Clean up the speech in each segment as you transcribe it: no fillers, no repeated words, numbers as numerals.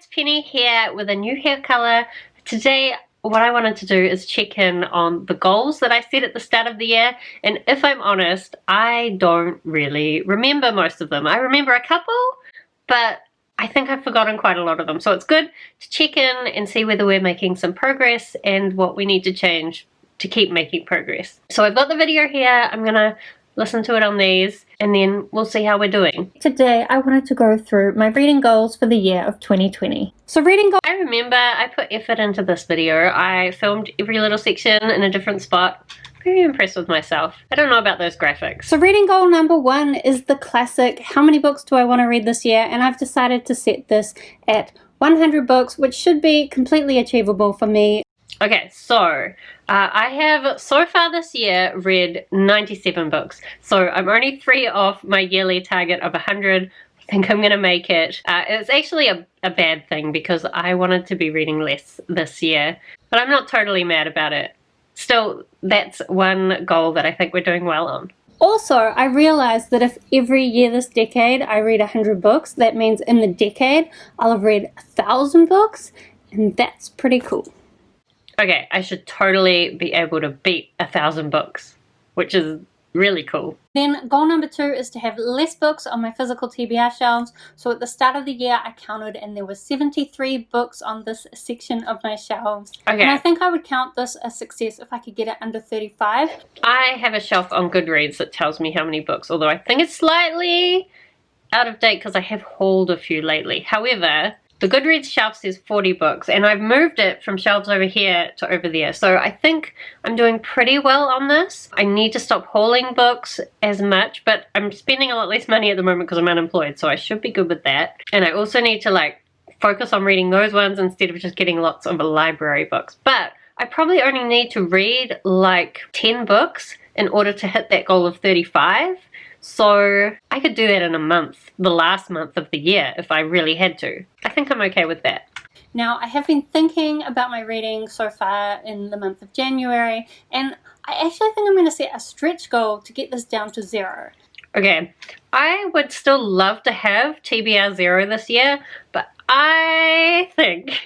it's Penny here with a new hair color. Today what I wanted to do is check in on the goals that I set at the start of the year, and if I'm honest, I don't really remember most of them. I remember a couple, but I think I've forgotten quite a lot of them. So it's good to check in and see whether we're making some progress and what we need to change to keep making progress. So I've got the video here. I'm gonna listen to it on these and then we'll see how we're doing. Today I wanted to go through my reading goals for the year of 2020. So reading goals, I remember I put effort into this video. I filmed every little section in a different spot. Very impressed with myself. I don't know about those graphics. So reading goal number 1 is the classic, how many books do I want to read this year? And I've decided to set this at 100 books, which should be completely achievable for me. Okay, so I have so far this year read 97 books. So I'm only 3 off my yearly target of 100. I think I'm gonna make it. It's actually a bad thing because I wanted to be reading less this year, but I'm not totally mad about it. Still, that's one goal that I think we're doing well on. Also, I realized that if every year this decade I read 100 books, that means in the decade I'll have read 1,000 books, and that's pretty cool. Okay, I should totally be able to beat 1,000 books, which is really cool. Then goal number 2 is to have less books on my physical TBR shelves. So at the start of the year I counted and there were 73 books on this section of my shelves. Okay. And I think I would count this a success if I could get it under 35. I have a shelf on Goodreads that tells me how many books, although I think it's slightly out of date because I have hauled a few lately. However, the Goodreads shelf says 40 books, and I've moved it from shelves over here to over there. So I think I'm doing pretty well on this. I need to stop hauling books as much, but I'm spending a lot less money at the moment because I'm unemployed, so I should be good with that. And I also need to focus on reading those ones instead of just getting lots of library books. But I probably only need to read 10 books in order to hit that goal of 35. So I could do that in a month, the last month of the year, if I really had to. I think I'm okay with that. Now, I have been thinking about my reading so far in the month of January, and I actually think I'm going to set a stretch goal to get this down to 0. Okay, I would still love to have TBR 0 this year, but I think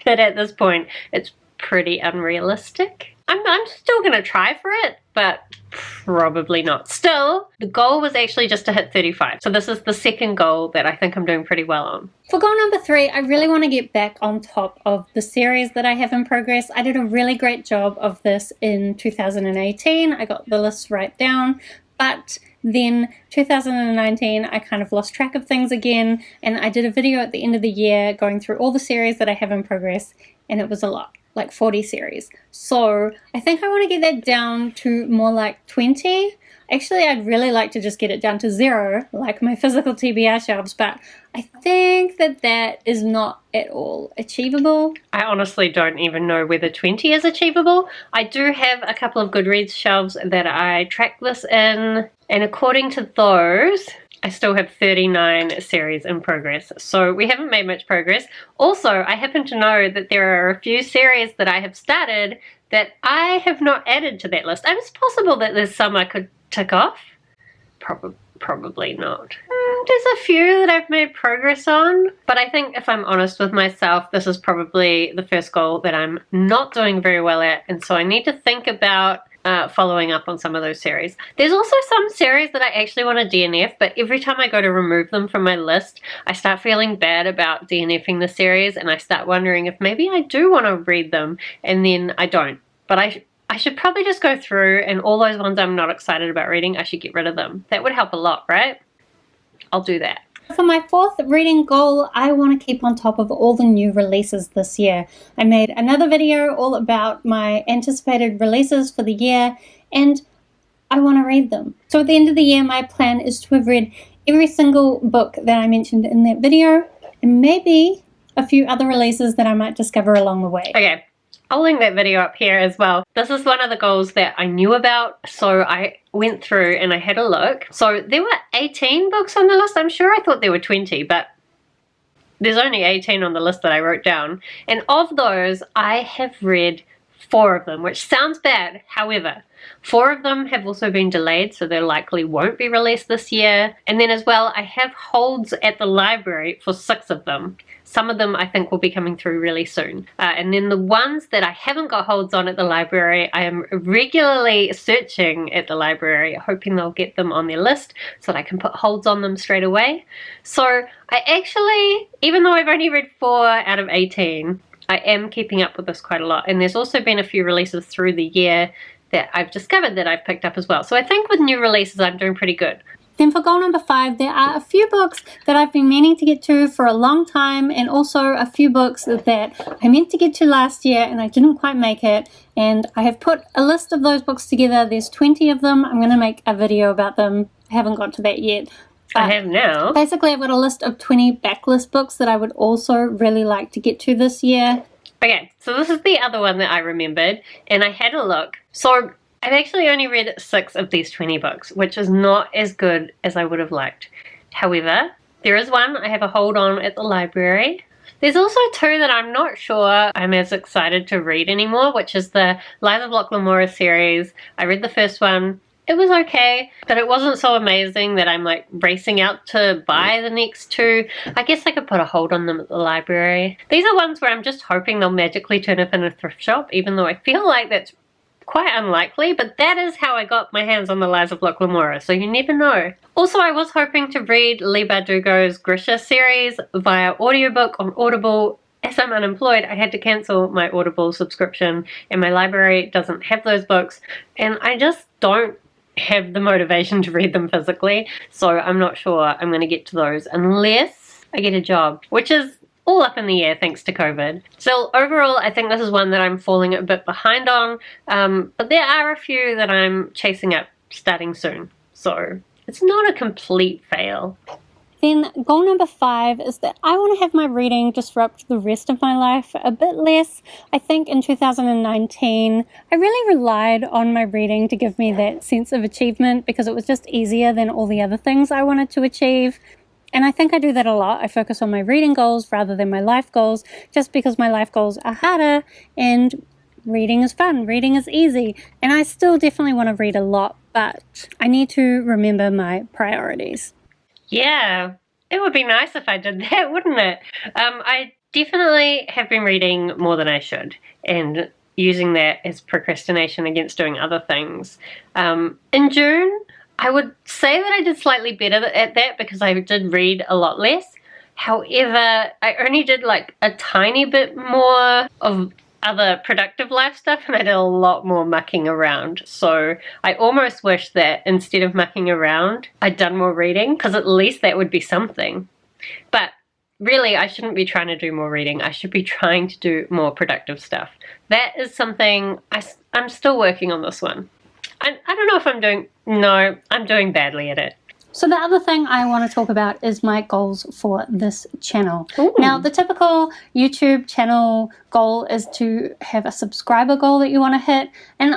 that at this point it's pretty unrealistic. I'm still going to try for it, but probably not. Still, the goal was actually just to hit 35. So this is the second goal that I think I'm doing pretty well on. For goal number 3, I really want to get back on top of the series that I have in progress. I did a really great job of this in 2018. I got the list right down, but then 2019 I kind of lost track of things again, and I did a video at the end of the year going through all the series that I have in progress, and it was a lot. 40 series. So I think I want to get that down to more like 20. Actually, I'd really like to just get it down to 0, like my physical TBR shelves, but I think that is not at all achievable. I honestly don't even know whether 20 is achievable. I do have a couple of Goodreads shelves that I track this in, and according to those, I still have 39 series in progress, so we haven't made much progress. Also, I happen to know that there are a few series that I have started that I have not added to that list. And it's possible that there's some I could tick off. Probably not. There's a few that I've made progress on, but I think if I'm honest with myself, this is probably the first goal that I'm not doing very well at, and so I need to think about following up on some of those series. There's also some series that I actually want to DNF, but every time I go to remove them from my list, I start feeling bad about DNFing the series, and I start wondering if maybe I do want to read them, and then I don't. But I should probably just go through, and all those ones I'm not excited about reading, I should get rid of them. That would help a lot, right? I'll do that. For my 4th reading goal, I want to keep on top of all the new releases this year. I made another video all about my anticipated releases for the year, and I want to read them. So at the end of the year, my plan is to have read every single book that I mentioned in that video, and maybe a few other releases that I might discover along the way. Okay. I'll link that video up here as well. This is one of the goals that I knew about, so I went through and I had a look. So there were 18 books on the list. I'm sure I thought there were 20, but there's only 18 on the list that I wrote down. And of those, I have read 4 of them, which sounds bad. However, 4 of them have also been delayed, so they likely won't be released this year. And then as well, I have holds at the library for 6 of them. Some of them I think will be coming through really soon. And then the ones that I haven't got holds on at the library, I am regularly searching at the library, hoping they'll get them on their list so that I can put holds on them straight away. So I actually, even though I've only read 4 out of 18, I am keeping up with this quite a lot. And there's also been a few releases through the year that I've discovered that I've picked up as well. So I think with new releases I'm doing pretty good. Then for goal number 5, there are a few books that I've been meaning to get to for a long time, and also a few books that I meant to get to last year and I didn't quite make it. And I have put a list of those books together. There's 20 of them. I'm going to make a video about them. I haven't got to that yet. I have now. Basically, I've got a list of 20 backlist books that I would also really like to get to this year. Okay, so this is the other one that I remembered, and I had a look. So I've actually only read 6 of these 20 books, which is not as good as I would have liked. However, there is one I have a hold on at the library. There's also 2 that I'm not sure I'm as excited to read anymore, which is the Liza Block-Lamora series. I read the first one. It was okay, but it wasn't so amazing that I'm like racing out to buy the next 2. I guess I could put a hold on them at the library. These are ones where I'm just hoping they'll magically turn up in a thrift shop, even though I feel like that's quite unlikely, but that is how I got my hands on the Liza Block-Lamora, so you never know. Also, I was hoping to read Leigh Bardugo's Grisha series via audiobook on Audible. As I'm unemployed, I had to cancel my Audible subscription, and my library doesn't have those books, and I just don't have the motivation to read them physically, so I'm not sure I'm going to get to those unless I get a job, which is all up in the air thanks to COVID. So overall, I think this is one that I'm falling a bit behind on, but there are a few that I'm chasing up starting soon, so it's not a complete fail. Then goal number 5 is that I want to have my reading disrupt the rest of my life a bit less. I think in 2019, I really relied on my reading to give me that sense of achievement because it was just easier than all the other things I wanted to achieve. And I think I do that a lot. I focus on my reading goals rather than my life goals, just because my life goals are harder and reading is fun, reading is easy. And I still definitely want to read a lot, but I need to remember my priorities. Yeah, it would be nice if I did that, wouldn't it? I definitely have been reading more than I should and using that as procrastination against doing other things. In June, I would say that I did slightly better at that because I did read a lot less. However, I only did like a tiny bit more of other productive life stuff and I did a lot more mucking around. So I almost wish that instead of mucking around, I'd done more reading because at least that would be something. But really, I shouldn't be trying to do more reading. I should be trying to do more productive stuff. That is something I'm still working on this one. I don't know if I'm doing badly at it. So the other thing I want to talk about is my goals for this channel. Ooh. Now, the typical YouTube channel goal is to have a subscriber goal that you want to hit. And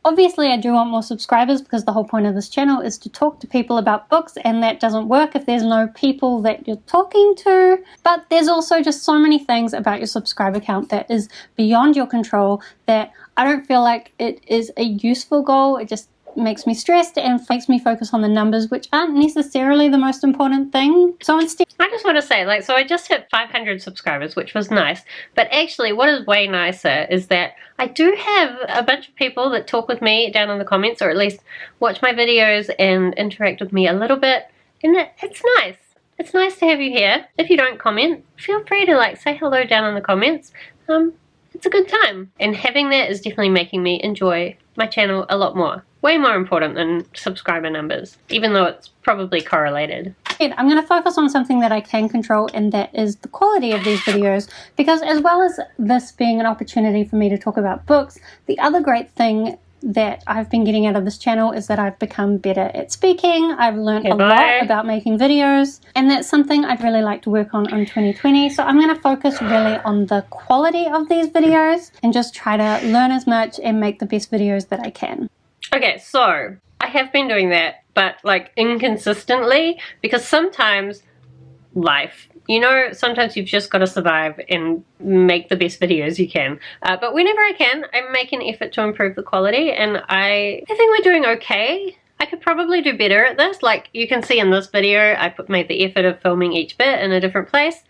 obviously I do want more subscribers because the whole point of this channel is to talk to people about books, and that doesn't work if there's no people that you're talking to. But there's also just so many things about your subscriber count that is beyond your control that I don't feel like it is a useful goal. It just makes me stressed and makes me focus on the numbers, which aren't necessarily the most important thing. So instead, I just want to say, like, so I just hit 500 subscribers, which was nice. But actually, what is way nicer is that I do have a bunch of people that talk with me down in the comments, or at least watch my videos and interact with me a little bit. And it's nice. It's nice to have you here. If you don't comment, feel free to like say hello down in the comments. It's a good time. And having that is definitely making me enjoy my channel a lot more. Way more important than subscriber numbers, even though it's probably correlated. I'm going to focus on something that I can control, and that is the quality of these videos, because as well as this being an opportunity for me to talk about books, the other great thing that I've been getting out of this channel is that I've become better at speaking. I've learned a lot about making videos, and that's something I'd really like to work on in 2020. So I'm going to focus really on the quality of these videos and just try to learn as much and make the best videos that I can. Okay, so I have been doing that, but like inconsistently, because sometimes life, you know, sometimes you've just got to survive and make the best videos you can. But whenever I can, I make an effort to improve the quality, and I think we're doing okay. I could probably do better at this. Like you can see in this video, I made the effort of filming each bit in a different place.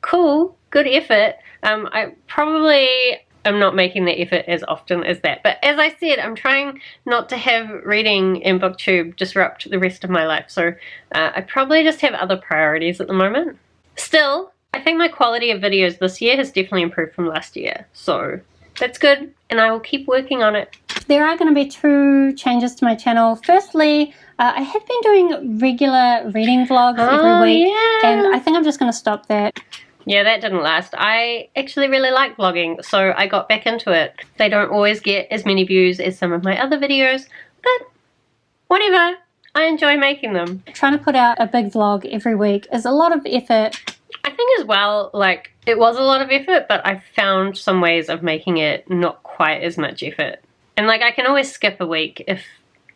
cool, good effort. I probably am not making the effort as often as that. But as I said, I'm trying not to have reading and booktube disrupt the rest of my life. So I probably just have other priorities at the moment. Still, I think my quality of videos this year has definitely improved from last year. So that's good, and I will keep working on it. There are going to be 2 changes to my channel. Firstly, I have been doing regular reading vlogs every week, and I think I'm just going to stop that. Yeah, that didn't last. I actually really like vlogging, so I got back into it. They don't always get as many views as some of my other videos, but whatever. I enjoy making them. Trying to put out a big vlog every week is a lot of effort. I think as well, like, it was a lot of effort, but I found some ways of making it not quite as much effort. And like, I can always skip a week if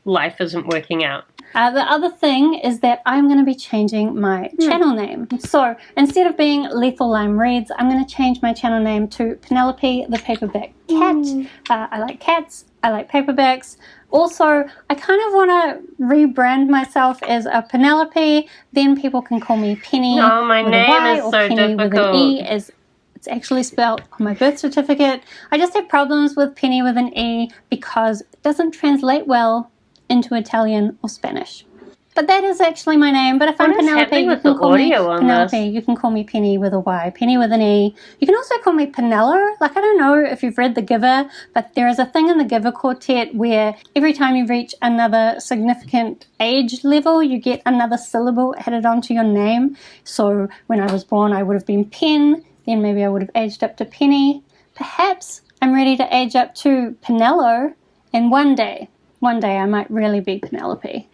life isn't working out. The other thing is that I'm going to be changing my channel name. So instead of being Lethal Lime Reads, I'm going to change my channel name to Penelope the Paperback Cat. I like cats. I like paperbacks. Also, I kind of want to rebrand myself as a Penelope. Then people can call me Penny Oh, my with name a Y is or so Penny with difficult. an E, as it's actually spelled on my birth certificate. I just have problems with Penny with an E because it doesn't translate well into Italian or Spanish. But that is actually my name. But if I'm What is Penelope, happening you with can the call me audio on Penelope. this? You can call me Penny with a Y, Penny with an E. You can also call me Penello. Like, I don't know if you've read The Giver, but there is a thing in The Giver quartet where every time you reach another significant age level, you get another syllable added onto your name. So when I was born, I would have been Pen. Then maybe I would have aged up to Penny. Perhaps I'm ready to age up to Penello, and one day I might really be Penelope.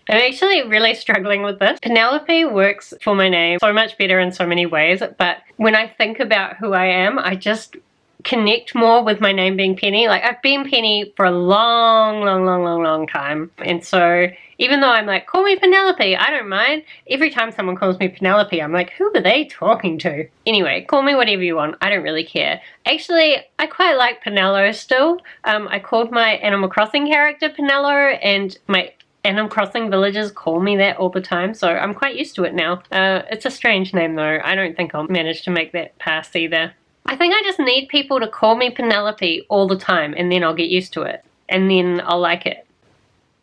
I'm actually really struggling with this. Penelope works for my name so much better in so many ways, but when I think about who I am, I just connect more with my name being Penny. Like, I've been Penny for a long time. And so even though I'm like, call me Penelope, I don't mind. Every time someone calls me Penelope, I'm like, who are they talking to? Anyway, call me whatever you want. I don't really care. Actually, I quite like Penello still. I called my Animal Crossing character Penello, and my Animal Crossing villagers call me that all the time, so I'm quite used to it now. It's a strange name though. I don't think I'll manage to make that pass either. I think I just need people to call me Penelope all the time, and then I'll get used to it. And then I'll like it.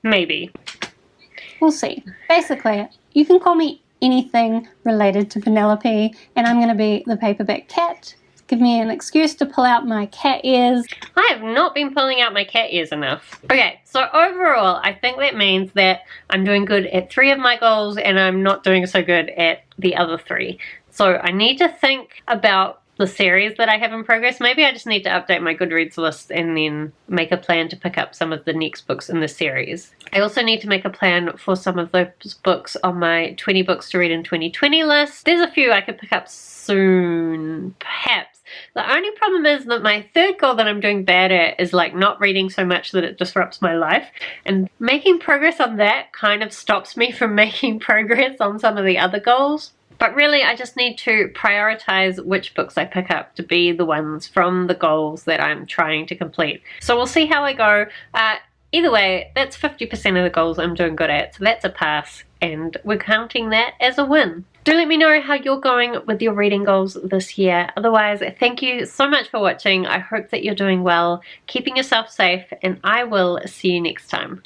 Maybe. We'll see. Basically, you can call me anything related to Penelope, and I'm going to be the Paperback Cat. Give me an excuse to pull out my cat ears. I have not been pulling out my cat ears enough. Okay, so overall, I think that means that I'm doing good at 3 of my goals, and I'm not doing so good at the other 3. So I need to think about the series that I have in progress. Maybe I just need to update my Goodreads list and then make a plan to pick up some of the next books in the series. I also need to make a plan for some of those books on my 20 books to read in 2020 list. There's a few I could pick up soon, perhaps. The only problem is that my 3rd goal that I'm doing bad at is like not reading so much that it disrupts my life, and making progress on that kind of stops me from making progress on some of the other goals. But really, I just need to prioritize which books I pick up to be the ones from the goals that I'm trying to complete. So we'll see how I go. Either way, that's 50% of the goals I'm doing good at, so that's a pass, and we're counting that as a win. Do let me know how you're going with your reading goals this year. Otherwise, thank you so much for watching. I hope that you're doing well, keeping yourself safe, and I will see you next time.